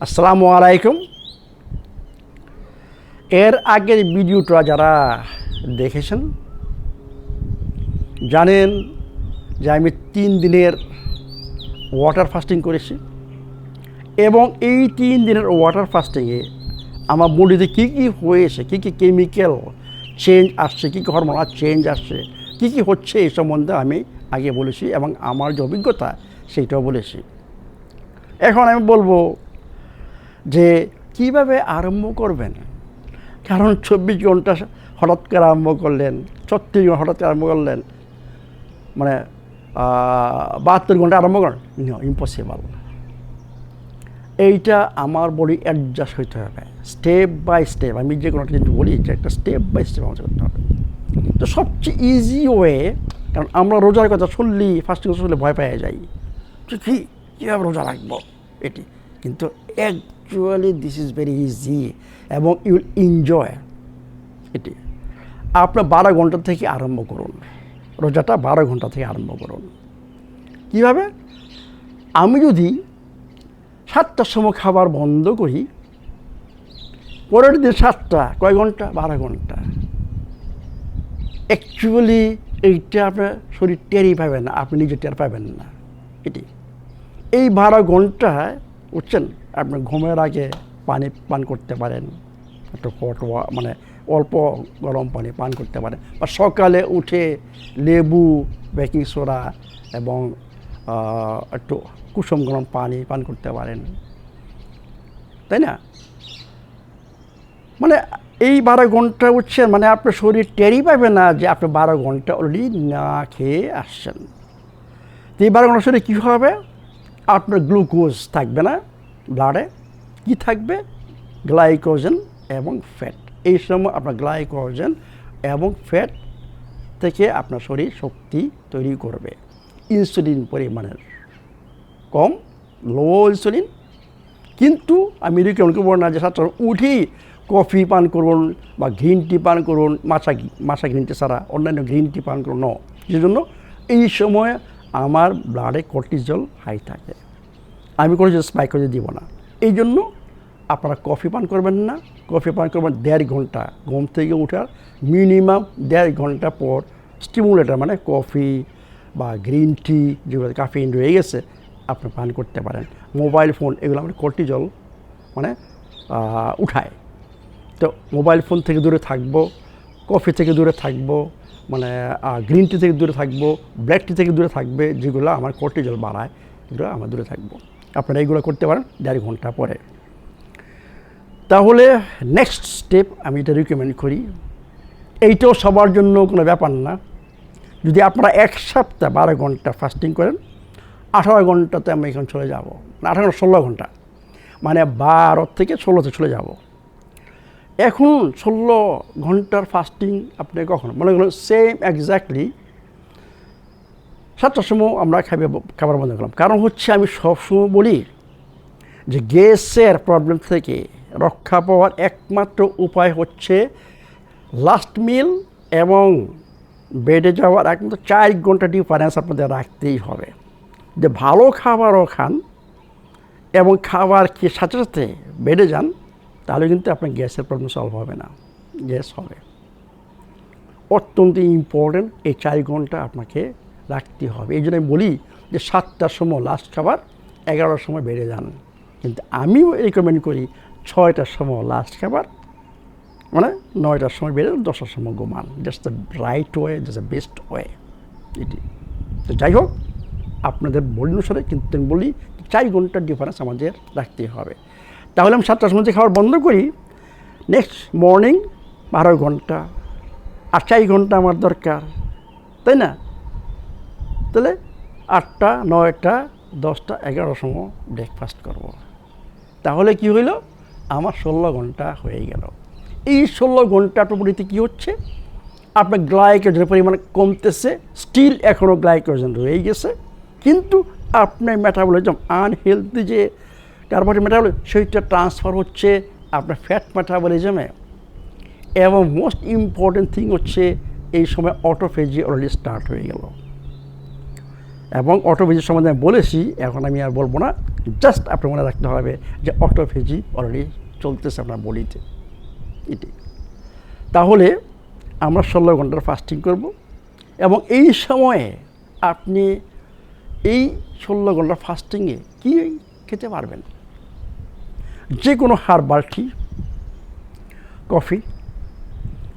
আসসালামু আলাইকুম। এর আগের ভিডিওটা যারা দেখেছেন জানেন যে আমি 3 দিনের ওয়াটার ফাস্টিং করেছি এবং এই 3 দিনের ওয়াটার ফাস্টিংয়ে আমার বডিতে কী কী হয়েছে, কী কী কেমিক্যাল চেঞ্জ আসছে, কী কী হরমোনাল চেঞ্জ আসছে, কী কী হচ্ছে এই সম্বন্ধে আমি আগে বলেছি এবং আমার যে অভিজ্ঞতা সেইটাও বলেছি। এখন আমি বলবো যে কীভাবে আরম্ভ করবেন। কারণ 24 ঘন্টা হঠাৎ করে আরম্ভ করলেন, 36 ঘন্টা হঠাৎ করে আরম্ভ করলেন, মানে 72 ঘন্টা আরম্ভ করেন, ইম্পসিবল। এইটা আমার বডি অ্যাডজাস্ট হইতে হবে স্টেপ বাই স্টেপ। আমি যে কোনো কিছু বলি যে একটা স্টেপ বাই স্টেপ আমাকে করতে হবে। তো সবচেয়ে ইজি ওয়ে, কারণ আমরা রোজার কথা শুনলেই ফাস্টিং শুনলে ভয় পেয়ে যাই যে কীভাবে রোজা রাখবো এটি, কিন্তু actually this is very easy এবং ইউ উইল এনজয় এটি। আপনার 12 ঘন্টা থেকে আরম্ভ করুন, রোজাটা 12 ঘন্টা থেকে আরম্ভ করুন। কীভাবে? আমি যদি 7টার সময় খাবার বন্ধ করি, পরের দিন 7টা, কয় ঘন্টা? 12 ঘন্টা। অ্যাকচুয়ালি এইটা আপনার শরীর টেরই পাবেন না, আপনি নিজে টের পাবেন না এটি। এই 12 ঘন্টায় বুঝছেন, আপনার ঘুমের আগে পানি পান করতে পারেন, একটু হট মানে অল্প গরম পানি পান করতে পারেন, বা সকালে উঠে লেবু, বেকিং সোডা এবং একটু কুসুম গরম পানি পান করতে পারেন, তাই না? মানে এই 12 ঘন্টা উঠছেন, মানে আপনার শরীর টেরই পাবে না যে আপনি 12 ঘন্টা অলরেডি না খেয়ে আসছেন। তো এই 12 ঘন্টা শরীরে কী হবে? আপনার গ্লুকোজ থাকবে না ব্লাডে, কি থাকবে? গ্লাইকোজেন এবং ফ্যাট। এই সময় আপনার গ্লাইকোজেন এবং ফ্যাট থেকে আপনার শরীর শক্তি তৈরি করবে। ইনসুলিন পরিমাণের কম, লো ইনসুলিন। কিন্তু আমি রিকমেন্ড করবো না যে সাথে উঠেই কফি পান করুন বা গ্রিন টি পান করুন, মাছা গ্রিন টি ছাড়া অন্যান্য গ্রিন টি পান করুন। সেই জন্য এই সময় আমার ব্লাডে কর্টিজল হাই থাকে, আমি কর্টিজল স্পাইক করে দিব না। এই জন্য আপনারা কফি পান করবেন না। কফি পান করবেন 1.5 ঘন্টা ঘুম থেকে ওঠার মিনিমাম 1.5 ঘন্টা পর। স্টিমুলেটার মানে কফি বা গ্রিন টি যেগুলো কাফিন রয়ে গেছে আপনি পান করতে পারেন। মোবাইল ফোন এগুলো আমাদের কর্টিজল মানে উঠায়। তো মোবাইল ফোন থেকে দূরে থাকবো, কফি থেকে দূরে থাকবো, মানে গ্রিন টি থেকে দূরে থাকবো, ব্ল্যাক টি থেকে দূরে থাকবে, যেগুলো আমার কর্টিজল বাড়ায় এগুলো আমরা দূরে থাকবো। আপনারা এইগুলো করতে পারেন 1.5 ঘন্টা পরে। তাহলে নেক্সট স্টেপ আমি এটা রিকমেন্ড করি। এইটাও সবার জন্য কোনো ব্যাপার না। যদি আপনারা 1 সপ্তাহ 12 ঘন্টা ফাস্টিং করেন, 18 ঘন্টাতে আমি এখন চলে যাব, 16 ঘন্টা, মানে 12 থেকে 16তে চলে যাব। এখন 16 ঘন্টার ফাস্টিং আপনি কখন মনে করেন সেম এক্স্যাক্টলি 7টার সময় আমরা খাবার বন্ধ করলাম। কারণ হচ্ছে আমি সবসময় বলি যে গ্যাসের প্রবলেম থেকে রক্ষা পাওয়ার একমাত্র উপায় হচ্ছে লাস্ট মিল এবং বেডে যাওয়ার একমাত্র 4 ঘন্টা ডিফারেন্স আপনাদের রাখতেই হবে। যে ভালো খাবারও খান এবং খাবার খেয়ে সাথে সাথে বেডে যান, তাহলে কিন্তু আপনার গ্যাসের প্রবলেম সলভ হবে না, গ্যাস হবে। অত্যন্ত ইম্পর্টেন্ট এই 4 ঘন্টা আপনাকে রাখতে হবে। এই জন্য আমি বলি যে 7টার সময় লাস্ট খাবার, 11টার সময় বেড়ে যান। কিন্তু আমিও রেকমেন্ড করি 6টার সময় লাস্ট খাবার, মানে 9টার সময় বেড়ে 10টার সময় ঘুমান। Just the right way, just the best way এটি। তো যাই হোক, আপনাদের বডি অনুসারে কিন্তু আমি বলি 4 ঘন্টার ডিফারেন্স আমাদের রাখতেই হবে। তাহলে আমি 7টার সময় খাবার বন্ধ করি, নেক্সট মর্নিং 12 ঘন্টা আর 4 ঘন্টা আমার দরকার, তাই না? তাহলে 8টা, 9টা, 10টা, 11টার সময় ব্রেকফাস্ট করব। তাহলে কি হইল? আমার 16 ঘন্টা হয়ে গেল। এই 16 ঘন্টার পরিবর্তে কী হচ্ছে? আপনার গ্লাইকোজেনের পরিমাণ কমতেছে, স্টিল এখনও গ্লাইকোজেন রয়ে গেছে, কিন্তু আপনার মেটাবলিজম আনহেলদি যে কার্বোহাইড্রেট মেটাবলিজম সেইটা ট্রান্সফার হচ্ছে আপনার ফ্যাট মেটাবলিজমে। এবং মোস্ট ইম্পর্টেন্ট থিং হচ্ছে এই সময় অটোফেজি অলরেডি স্টার্ট হয়ে গেল। এবং অটোফেজি সম্বন্ধে আমি বলেছি, এখন আমি আর বলবো না। জাস্ট আপনার মনে রাখতে হবে যে অটোফেজি অলরেডি চলতেছে আপনার বডিতে, এটি। তাহলে আমরা 16 ঘন্টার ফাস্টিং করব, এবং এই সময়ে আপনি এই 16 ঘন্টার ফাস্টিংয়ে কী খেতে পারবেন? যে কোনো হার্বাল টি, কফি,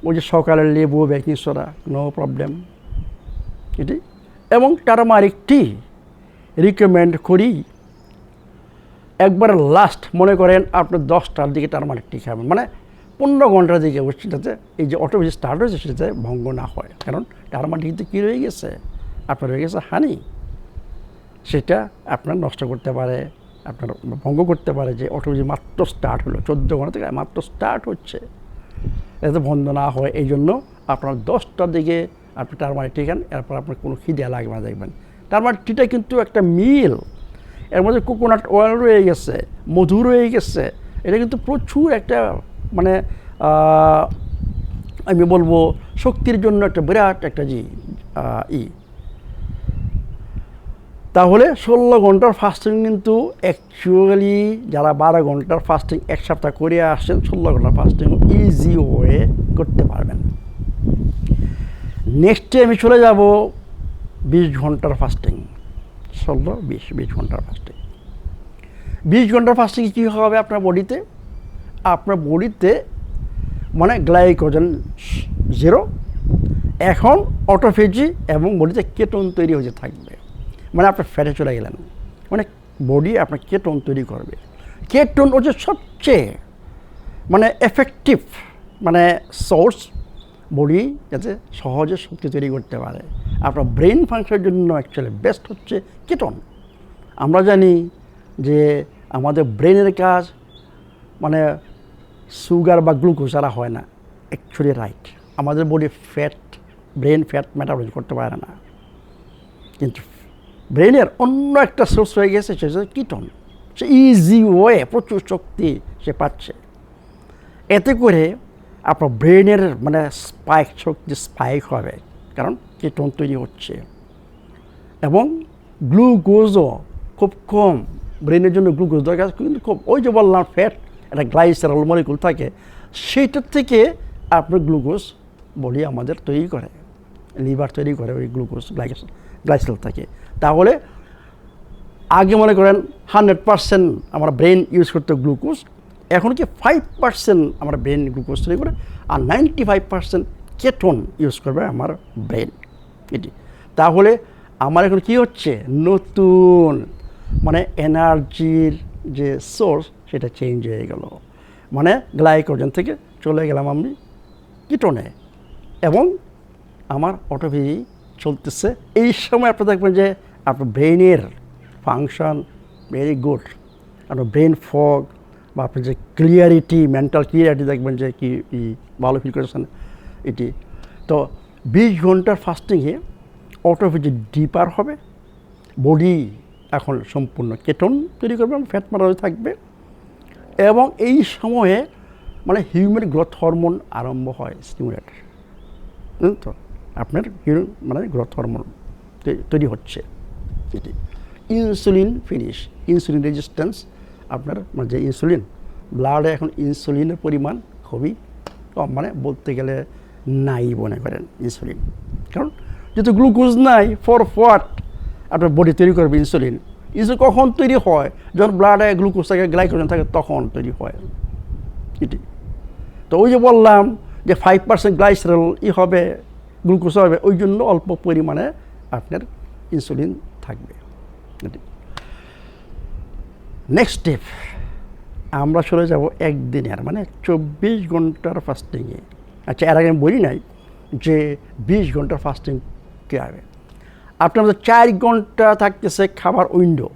ওই যে সকালের লেবু, বেকিং সোডা, নো প্রবলেম, এটি। এবং টারমারিক টি রিকমেন্ড করি একবার লাস্ট, মনে করেন আপনি 10টার দিকে টারমারিক টি খাবেন, মানে 15 ঘন্টার দিকে, যাতে এই যে অটোফেজি স্টার্ট হয়েছে সেটাতে ভঙ্গ না হয়। কারণ টারমারিকতে কী রয়ে গেছে, আপনার রয়ে গেছে হানি, সেটা আপনার নষ্ট করতে পারে, আপনার ভঙ্গ করতে পারে। যে অটোফেজি মাত্র স্টার্ট হলো, 14 ঘন্টা থেকে মাত্র স্টার্ট হচ্ছে, যাতে বন্ধ না হয়। এই জন্য আপনার 10টার দিকে আপনি টারমারিক টি খান, এরপর আপনার কোনো খিদে লাগবে না। দেখবেন টারমারিক টিটা কিন্তু একটা মিল, এর মধ্যে কোকোনাট অয়েল রয়ে গেছে, মধু রয়ে গেছে, এটা কিন্তু প্রচুর একটা মানে আমি বলবো শক্তির জন্য একটা বিরাট একটা তাহলে 16 ঘন্টার ফাস্টিং কিন্তু অ্যাকচুয়ালি যারা 12 ঘন্টার ফাস্টিং এক সপ্তাহ করে আসছেন, 16 ঘন্টার ফাস্টিং ইজি ওয়ে করতে পারবেন। নেক্সটে আমি চলে যাব 20 ঘন্টার ফাস্টিং, 16-20 ঘন্টার ফাস্টিং। 20 ঘন্টার ফাস্টিং কী হবে আপনার বডিতে? আপনার বডিতে মানে গ্লাইকোজেন 0, এখন অটোফেজি এবং বডিতে কেটোন তৈরি হয়ে থাকবে, মানে আপনার ফ্যাটে চলে গেলেন, মানে বডি আপনার কেটোন তৈরি করবে। কেটোন হচ্ছে সবচেয়ে মানে এফেক্টিভ মানে সোর্স, বডি যাতে সহজে শক্তি তৈরি করতে পারে। আপনার ব্রেন ফাংশনের জন্য অ্যাকচুয়ালি বেস্ট হচ্ছে কেটোন। আমরা জানি যে আমাদের ব্রেনের কাজ মানে সুগার বা গ্লুকোজ ছাড়া হয় না, অ্যাকচুয়ালি রাইট। আমাদের বডি ব্রেন ফ্যাট মেটাবলিজ করতে পারে না, কিন্তু ব্রেনের অন্য একটা সোর্স হয়ে গেছে, সেটা হচ্ছে কিটোন। সে ইজি ওয়ে প্রচুর শক্তি সে পাচ্ছে। এতে করে আপনার ব্রেনের মানে শক্তি স্পাইক হবে, কারণ কিটোন তৈরি হচ্ছে। এবং গ্লুকোজও খুব কম, ব্রেনের জন্য গ্লুকোজ দরকার কিন্তু খুব, ওই যে বললাম ফ্যাট একটা গ্লাইসেরল মলিকুল থাকে, সেইটার থেকে আপনার গ্লুকোজ বডি আমাদের তৈরি করে, লিভার তৈরি করে ওই গ্লুকোজ গ্লাইসেরল থাকে। তাহলে আগে মনে করেন 100% আমার ব্রেন ইউজ করতে গ্লুকোজ, এখন কি 5% আমার ব্রেন গ্লুকোজ তৈরি করে, আর 95% কেটোন ইউজ করবে আমার ব্রেন, এটি। তাহলে আমার এখন কি হচ্ছে, নতুন মানে এনার্জির যে সোর্স সেটা চেঞ্জ হয়ে গেল, মানে গ্লাইকোজেন থেকে চলে গেলাম আমি কিটোনে, এবং আমার অটোফেজি চলতেছে। এই সময় আপনি দেখবেন যে আপনার ব্রেনের ফাংশন ভেরি গুড, আপনার ব্রেন ফগ বা আপনার যে ক্লিয়ারিটি, মেন্টাল ক্লিয়ারিটি দেখবেন যে কি ভালো ফিল করেছেন, এটি। তো 20 ঘন্টার ফাস্টিংয়ে অটোফেজি ডিপার হবে, বডি এখন সম্পূর্ণ কেটোন তৈরি করবে, ফ্যাট মারা থাকবে, এবং এই সময়ে মানে হিউম্যান গ্রোথ হরমোন আরম্ভ হয়, স্টিমুলেট, বুঝলেন তো, আপনার মানে গ্রোথ হরমোন তৈরি হচ্ছে, এটি। ইনসুলিন ফিনিশ, ইনসুলিন রেজিস্ট্যান্স আপনার মানে যে ইনসুলিন, ব্লাডে এখন ইনসুলিনের পরিমাণ খুবই কম, মানে বলতে গেলে নাই মনে করেন ইনসুলিন, কারণ যেহেতু গ্লুকোজ নাই, ফর হোয়াট আপনার বডি তৈরি করবে ইনসুলিন। ইনসুলিন কখন তৈরি হয়? যখন ব্লাডে গ্লুকোজ থাকে, গ্লাইকোজেন থাকে, তখন তৈরি হয়, এটি। তো ওই যে বললাম যে 5% গ্লাইসেরল হবে, গ্লুকোজ হবে, ওই জন্য অল্প পরিমাণে আপনার ইনসুলিন থাকবে, এটি। নেক্সট স্টেপ আমরা চলে যাব একদিনের মানে 24 ঘন্টার ফাস্টিংয়ে। আচ্ছা, এর আগে আমি বলি নাই যে 20 ঘন্টার ফাস্টিং কী হবে। আপনার 4 ঘন্টা থাকতেছে খাবার উইন্ডো,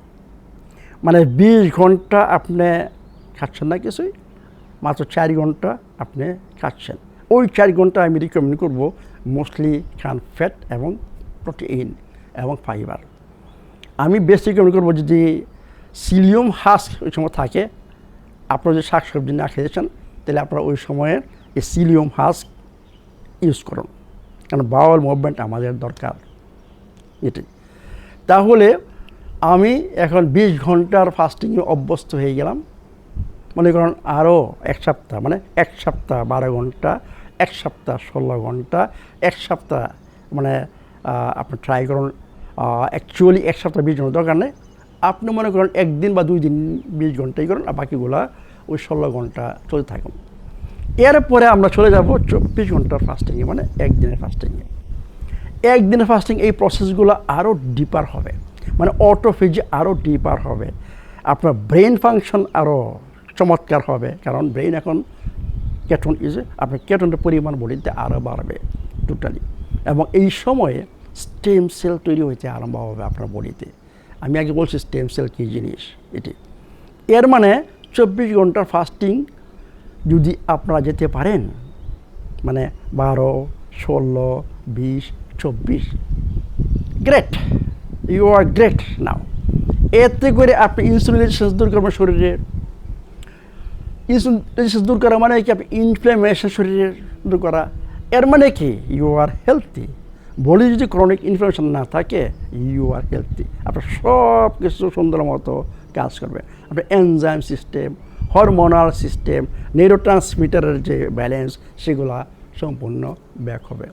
মানে 20 ঘন্টা আপনি খাচ্ছেন না কিছুই, মাত্র 4 ঘন্টা আপনি খাচ্ছেন। ওই 4 ঘন্টা আমি রিকমেন্ড করবো মোস্টলি খান ফ্যাট এবং প্রোটিন এবং ফাইবার। আমি বেশি রিকমেন্ড করবো যদি সিলিয়াম হাস্ক ওই সময় থাকে, আপনারা যদি শাকসবজি না খেয়েছেন, তাহলে আপনারা ওই সময়ে এই সিলিয়াম হাস্ক ইউজ করুন, কারণ বাওয়েল মুভমেন্ট আমাদের দরকার, এটাই। তাহলে আমি এখন 20 ঘন্টার ফাস্টিংয়ে অভ্যস্ত হয়ে গেলাম। মনে করুন আরও 1 সপ্তাহ, মানে 1 সপ্তাহ 12 ঘন্টা, 1 সপ্তাহ 16 ঘন্টা, 1 সপ্তাহ মানে আপনি ট্রাই করুন। অ্যাকচুয়ালি 1 সপ্তাহ 20 ঘন্টা দরকার নেই, আপনি মনে করেন 1 দিন বা 2 দিন 20 ঘন্টাই করুন, আর বাকিগুলা ওই 16 ঘন্টা চলতে থাকুন। এরপরে আমরা চলে যাব 24 ঘন্টার ফাস্টিংয়ে, মানে 1 দিনের ফাস্টিংয়ে। 1 দিনের ফাস্টিং, এই প্রসেসগুলো আরও ডিপার হবে, মানে অটোফেজি আরও ডিপার হবে, আপনার ব্রেন ফাংশন আরও চমৎকার হবে, কারণ ব্রেন এখন কেটন আপনার কেটনের পরিমাণ বডিতে আরও বাড়বে টোটালি। এবং এই সময়ে স্টেম সেল তৈরি হইতে আরম্ভ হবে আপনার বডিতে। আমি আগে বলছি স্টেম সেল কী জিনিস এটি। এর মানে 24 ঘন্টার ফাস্টিং যদি আপনারা যেতে পারেন, মানে 12, 16, 20, 24, গ্রেট, ইউ আর গ্রেট নাও। এতে করে আপনি ইনসুলিন রেজিস্ট্যান্স দূর করবেন শরীরের। ইনসুলিন রেজিস্ট্যান্স দূর করা মানে কি, আপনি ইনফ্লামেশন শরীরের দূর করা। এর মানে কি, ইউ আর হেলথি। বডি যদি ক্রনিক ইনফ্লামেশন না থাকে, ইউ আর হেলথি। আপনার সব কিছু সুন্দর মতো কাজ করবে। আপনার এনজাইম সিস্টেম, হরমোনাল সিস্টেম, নিউরোট্রান্সমিটারের যে ব্যালেন্স, সেগুলা সম্পূর্ণ ব্যাক হবে।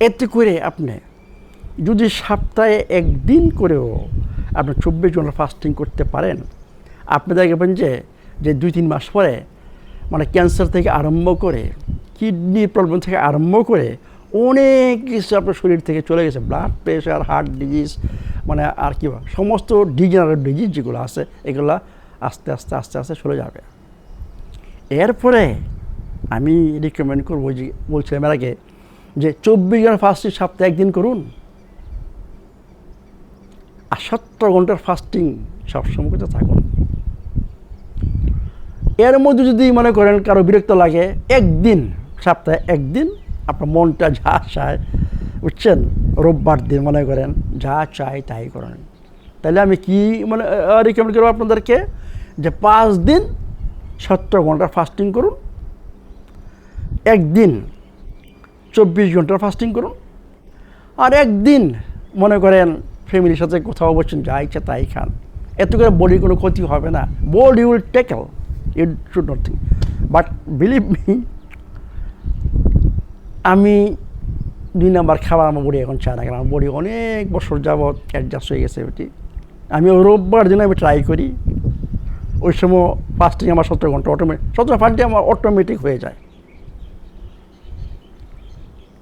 এতে করে আপনি যদি সপ্তাহে 1 দিন করেও আপনি 24 ঘন্টা ফাস্টিং করতে পারেন, আপনি দেখবেন যে 2-3 মাস পরে, মানে ক্যান্সার থেকে আরম্ভ করে, কিডনি প্রবলেম থেকে আরম্ভ করে অনেক কিছু আপনার শরীর থেকে চলে গেছে। ব্লাড প্রেশার, হার্ট ডিজিজ, মানে আর কি সমস্ত ডিজেনারেটিভ ডিজিজ যেগুলো আছে, এগুলো আস্তে আস্তে আস্তে আস্তে চলে যাবে। এরপরে আমি রিকমেন্ড করবো, যে বলছিলাম এর আগে, যে 24 ঘন্টার ফাস্টিং সপ্তাহে 1 দিন করুন, আর 70 ঘন্টার ফাস্টিং সবসময় করতে থাকুন। এর মধ্যে যদি মনে করেন কারো বিরক্ত লাগে, 1 দিন, সপ্তাহে 1 দিন আপনার মনটা যা চায়, বুঝছেন, রোববার দিন মনে করেন যা চাই তাই করেন। তাহলে আমি কি মানে রিকমেন্ড করবো আপনাদেরকে, যে 5 দিন 70 ঘন্টার ফাস্টিং করুন, 1 দিন 24 ঘন্টার ফাস্টিং করুন, আর 1 দিন মনে করেন ফ্যামিলির সাথে কোথাও বসছেন, যা ইচ্ছা তাই খান। এত করে বডির কোনো ক্ষতি হবে না। Body will tackle, it should not think. But believe me, আমি 2 নাম্বার খাবার আমার বডি এখন চায় না, কারণ আমার বডি অনেক বছর যাবৎ অ্যাডজাস্ট হয়ে গেছে এটি। আমি রোববার দিন আমি ট্রাই করি, ওই সময় ফাস্টিং আমার 70 ঘন্টা অটোমেটিক, ফাস্টিং আমার অটোমেটিক হয়ে যায়।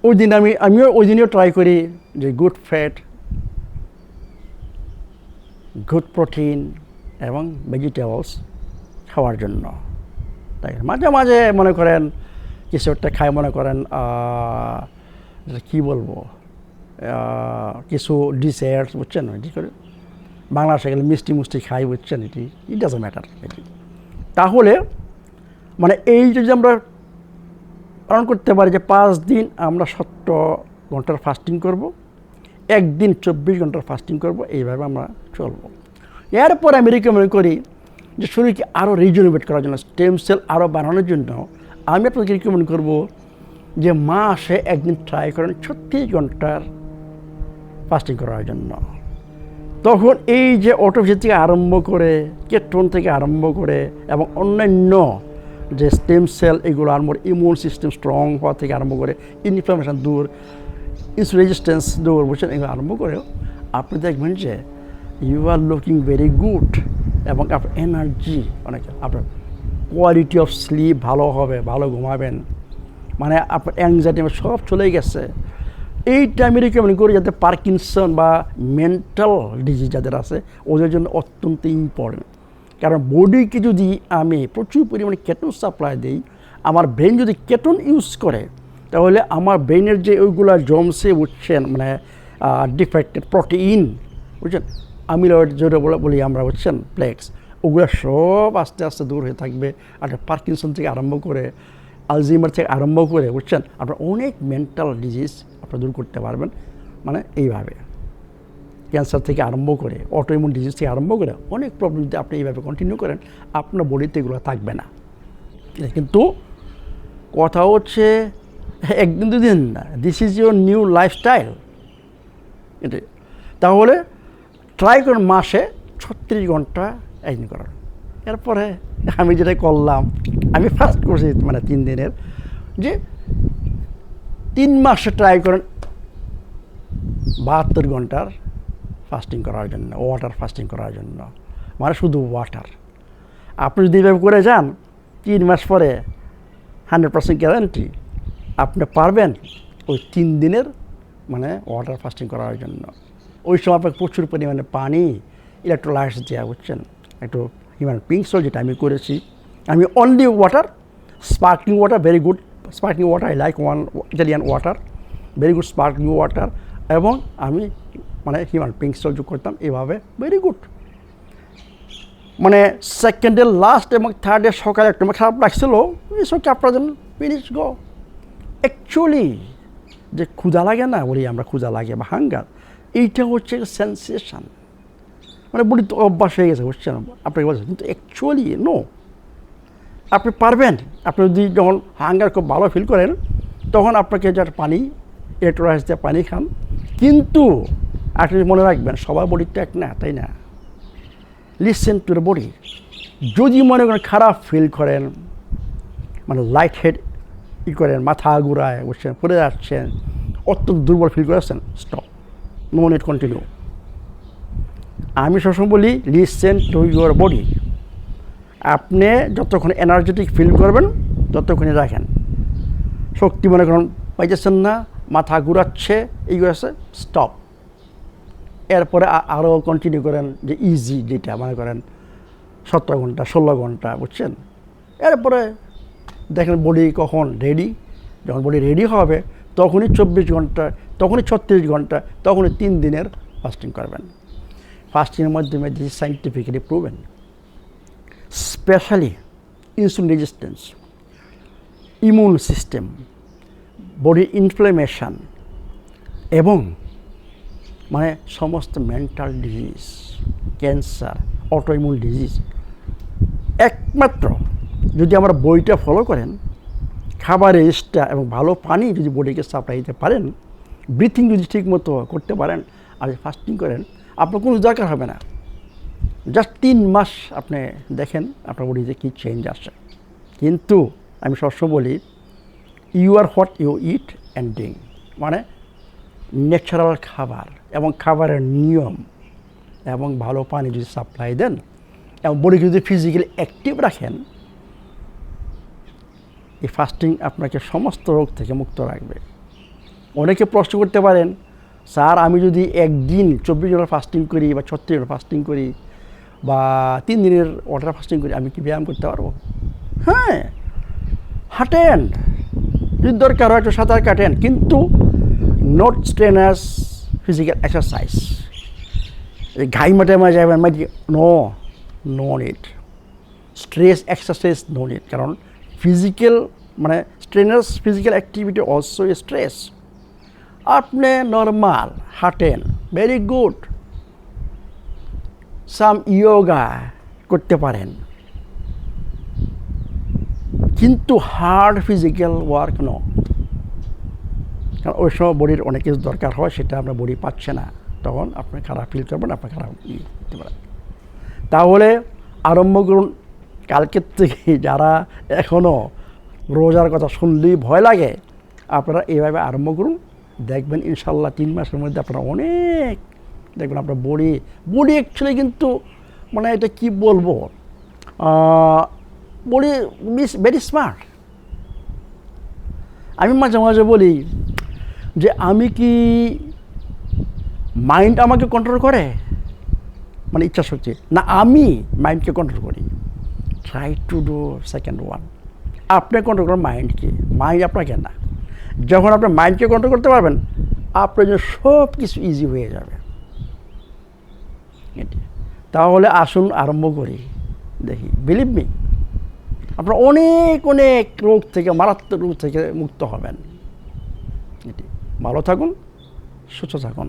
ওই দিন আমিও ওই দিনেও ট্রাই করি যে গুড ফ্যাট, গুড প্রোটিন এবং ভেজিটেবলস খাওয়ার জন্য। তাই মাঝে মাঝে মনে করেন কিছু একটা খাই, মনে করেন কী বলবো, কিছু ডিজার্টস, বুঝছেন, এটি করে বাংলাদেশে গেলে মিষ্টি খাই, বুঝছেন, এটি ইট ডাজন্ট ম্যাটার এটি। তাহলে মানে এই যদি আমরা পালন করতে পারি যে 5 দিন আমরা 70 ঘন্টার ফাস্টিং করব, 1 দিন 24 ঘন্টার ফাস্টিং করব, এইভাবে আমরা চলবো। এরপরে আমি রিকমেন্ড করি যে শরীরকে আরও রিজুনেট করার জন্য, স্টেম সেল আরও বাড়ানোর জন্য আমি আপনাকে রিকমেন্ড করব যে মাসে 1 দিন ট্রাই করেন 36 ঘন্টার ফাস্টিং করার জন্য। তখন এই যে অটোফেজি থেকে আরম্ভ করে, কেটন থেকে আরম্ভ করে এবং অন্যান্য যে স্টেম সেল, এগুলো আমার ইমিউন সিস্টেম স্ট্রং হওয়া থেকে আরম্ভ করে, ইনফ্লামেশন দূর, ইনসুলিন রেজিস্ট্যান্স দূর, বুঝছেন, এগুলো আরম্ভ করেও আপনি দেখবেন যে you are looking very good, এবং আপনার এনার্জি অনেক, আপনার কোয়ালিটি অফ স্লিপ ভালো হবে, ভালো ঘুমাবেন, মানে আপনার অ্যাংজাইটি সব চলে গেছে। এইটা আমি রিকমেন্ড করি, যাতে পার্কিনসন বা মেন্টাল ডিজিজ যাদের আছে ওদের জন্য অত্যন্ত ইম্পর্টেন্ট। কারণ বডিকে যদি আমি প্রচুর পরিমাণে কেটন সাপ্লাই দিই, আমার ব্রেন যদি কেটন ইউজ করে, তাহলে আমার ব্রেনের যে ওইগুলো জমসে, বুঝছেন, মানে ডিফেক্টেড প্রোটিন, বুঝছেন, আমিলয়েড যেটা বলি আমরা, বুঝছেন, প্লেক্স, ওগুলো সব আস্তে আস্তে দূর হয়ে থাকবে। আর পার্কিনসন থেকে আরম্ভ করে, আলজিমার থেকে আরম্ভ করে, বুঝছেন, আপনার অনেক মেন্টাল ডিজিজ আপনারা দূর করতে পারবেন। মানে এইভাবে ক্যান্সার থেকে আরম্ভ করে, অটোইমিউন ডিজিজ থেকে আরম্ভ করে অনেক প্রবলেম যদি আপনি এইভাবে কন্টিনিউ করেন, আপনার বডিতে এগুলো থাকবে না। কিন্তু কথা হচ্ছে 1 দিন 2 দিন না, this is your new lifestyle. এটাই। তাহলে ট্রাই করুন মাসে 36 ঘন্টা একদিন করার। এরপরে আমি যেটা করলাম, আমি ফার্স্ট করছি মানে 3 দিনের, যে 3 মাসে ট্রাই করেন 72 ঘন্টার ফাস্টিং করার জন্য, ওয়াটার ফাস্টিং করার জন্য, মানে শুধু ওয়াটার। আপনি যদি এইভাবে করে যান 3 মাস পরে 100% গ্যারান্টি আপনি পারবেন ওই 3 দিনের মানে ওয়াটার ফাস্টিং করার জন্য। ওই সময় আপনাকে প্রচুর পরিমাণে পানি, ইলেকট্রোলাইটস দেওয়া, বুঝছেন, একটু হিউম্যান পিঙ্ক সল্ট যেটা আমি করেছি। আমি only water, sparkling water, very good sparkling water, I like Italian water, very good sparkling water, এবং আমি মানে হিউম্যান পিঙ্ক সল্ট যোগ করতাম, এভাবে ভেরি গুড। মানে সেকেন্ডের লাস্ট এবং থার্ডের সকালে একটু খারাপ লাগছিল, এসবকে আপনার জন্য ফিনিশ গো। অ্যাকচুয়ালি যে ক্ষুধা লাগে না, বলি আমরা ক্ষুধা লাগে বা হাঙ্গার, এইটা হচ্ছে সেন্সেশন, মানে বলি তো অভ্যাস হয়ে গেছে, বুঝছেন, আপনাকে বলছেন, কিন্তু অ্যাকচুয়ালি নো। আপনি পারবেন, আপনি যদি যখন হাঙ্গার খুব ভালো ফিল করেন তখন আপনাকে যার পানি, ইলেকট্রোলাইটস দিয়ে পানি খান, কিন্তু আপনি মনে রাখবেন সবার বডি তো এক না, তাই না? Listen to the body. যদি মনে করেন খারাপ ফিল করেন, মানে লাইট হেড করেন, মাথা ঘুরায়, বুঝছেন, পড়ে যাচ্ছেন, অত্যন্ত দুর্বল ফিল করেছেন, স্টপ, নো নিড কন্টিনিউ। আমি সবসময় বলি লিসেন টু ইউর বডি। আপনি যতক্ষণ এনার্জেটিক ফিল করবেন ততক্ষণই রাখেন। শক্তি মনে করেন পাইতেছেন না, মাথা ঘুরাচ্ছে, এইগুলো আছে, স্টপ। এরপরে আরও কন্টিনিউ করেন, যে ইজি যেটা মনে করেন 17 ঘন্টা 16 ঘন্টা, বুঝছেন। এরপরে দেখেন বডি কখন রেডি, যখন বডি রেডি হবে তখনই 24 ঘন্টা, তখনই 36 ঘন্টা, তখনই 3 দিনের ফাস্টিং করবেন। ফাস্টিংয়ের মাধ্যমে this scientifically proven, specially insulin resistance, immune system, body inflammation, এবং মানে সমস্ত mental disease, cancer, autoimmune disease, একমাত্র যদি আমরা বইটা ফলো করেন, খাবারের ইস্টা এবং ভালো পানি যদি বডিকে সাপ্লাই দিতে পারেন, ব্রিথিং যদি ঠিক মতো করতে পারেন, আর ফাস্টিং করেন, আপনার কোনো দরকার হবে না। জাস্ট 3 মাস আপনি দেখেন আপনার বডিতে কী চেঞ্জ আসে। কিন্তু আমি সবসময় বলি, you are what you eat and drink, মানে ন্যাচারাল খাবার এবং খাবারের নিয়ম এবং ভালো পানি যদি সাপ্লাই দেন এবং বডিকে যদি ফিজিক্যালি অ্যাক্টিভ রাখেন, এই ফাস্টিং আপনাকে সমস্ত রোগ থেকে মুক্ত রাখবে। অনেকে প্রশ্ন করতে পারেন, স্যার আমি যদি একদিন 24 ঘন্টা ফাস্টিং করি বা 36 ঘন্টা ফাস্টিং করি বা 3 দিনের ওয়াটার ফাস্টিং করি, আমি কি ব্যায়াম করতে পারবো? হ্যাঁ, হাঁটেন, যদি দরকার হয় একটু সাঁতার কাটেন, কিন্তু নট স্ট্রেনার্স ফিজিক্যাল এক্সারসাইজ, ঘাই মাঠে মাঝে যাবেন, no need stress exercise, no need. কারণ ফিজিক্যাল মানে strenuous physical activity also stress. আপনি নর্মাল হাঁটেন, ভেরি গুড, সাম ইয়োগা করতে পারেন, কিন্তু হার্ড ফিজিক্যাল ওয়ার্ক নো। কারণ ওই সময় বডির অনেক কিছু দরকার হয়, সেটা আপনার বডি পাচ্ছে না, তখন আপনি খারাপ ফিল করবেন, আপনার খারাপ করতে পারেন। তাহলে আরম্ভ করুন কালকের থেকে। যারা এখনও রোজার কথা শুনলেই ভয় লাগে, আপনারা এইভাবে আরম্ভ করুন, দেখবেন ইনশাল্লাহ 3 মাসের মধ্যে আপনারা অনেক দেখবেন আপনার বডি অ্যাকচুয়ালি কিন্তু মানে এটা কি বলবো, বডি ভেরি স্মার্ট। আমি মাঝে মাঝে বলি যে আমি কি মাইন্ড আমাকে কন্ট্রোল করে, মানে ইচ্ছা শক্তি, না আমি মাইন্ডকে কন্ট্রোল করি? Try to do second one. আপনি কন্ট্রোল করেন মাইন্ডকে, মাইন্ড আপনাকে না। যখন আপনি মাইন্ডকে কন্ট্রোল করতে পারবেন, আপনার জন্য সব কিছু ইজি হয়ে যাবে। তাহলে আসুন আরম্ভ করি, দেখি, বিলিভ মি, আপনার অনেক অনেক রোগ থেকে, মারাত্মক রোগ থেকে মুক্ত হবেন। ভালো থাকুন, সুস্থ থাকুন।